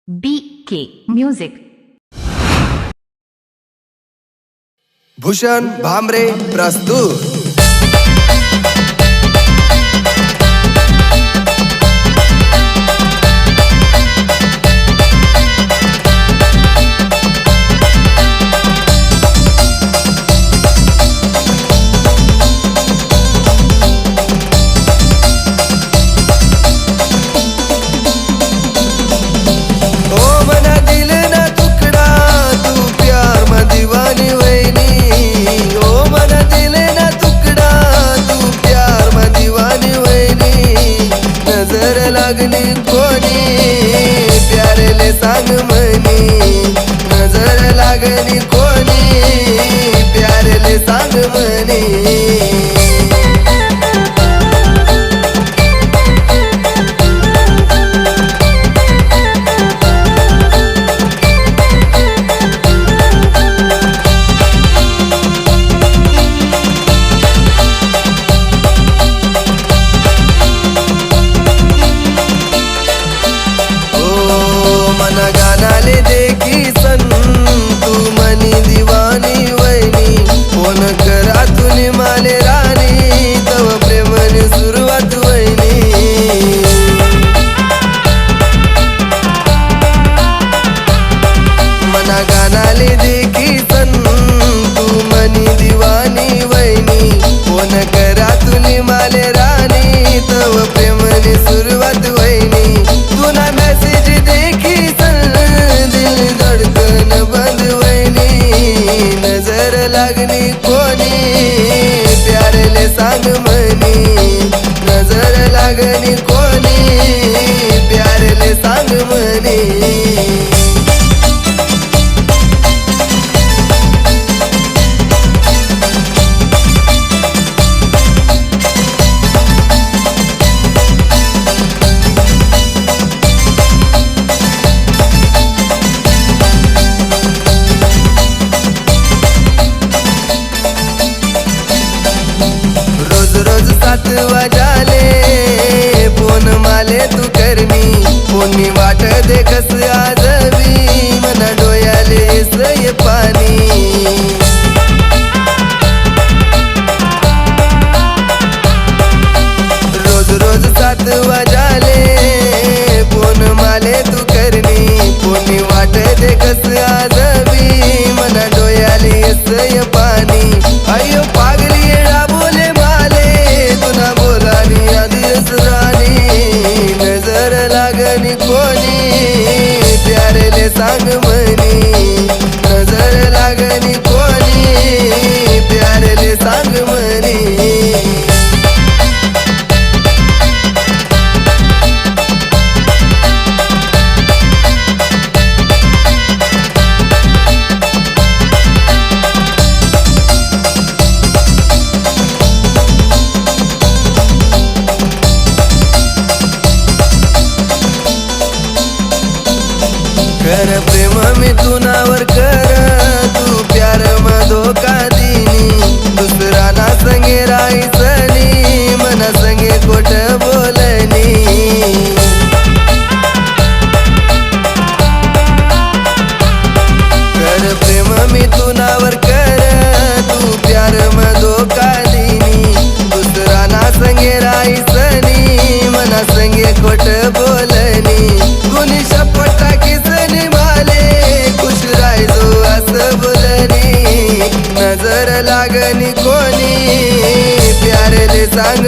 BK music. Bhushan Bhamre प्रस्तुत. लागनी कोणी प्यारले सांग मनी, नजर लागनी कोणी प्यारले सांग मनी. गानाले देखी सन तू मनी दिवानी वैनी, फोन करा तुनी माले राणी, तव प्रेमनी सुरुवात वैनी. मना गानाले देखी सन तू मनी दिवानी वैनी, फोन करा तुनी माले राणी, तव प्रेमनी सुरुवात वैनी. तुना मेसेज देखी धड़कन बंद वैनी, नजर लागनी कोणी प्यारले सांग मनी, नजर लागनी कोणी प्यारले सांग मनी. रोज 7 वाजाले फोन माले तू करनी, फोननी वाट देखस आजवी मना डोयाले सय पाणी. रोज 7 वाजाले फोन माले तू करनी, फोननी वाट देखस आजवी मना डोयाले सय पाणी. अयो पागली येडा बोले तुना बोलानी आदिस राणी, नजर लागनी कोणी प्यारले सांग मनी, नजर लागनी कोणी प्यारले सांग मनी. कर प्रेम मी तुनावर कर, तू प्यार म धोका दिनी, दुसरा ना संगे राईसनी, मना संगे खोट बोलनी. कर प्रेम मी तुनावर कर, तू प्यार म धोका दिनी, दुसरा ना संगे राईसनी, मना संगे खोट बोलनी. कुणी शपटा किसनी माले खुश राहायचो असं बोलनी, नजर लागनी कोणी प्यारले सांग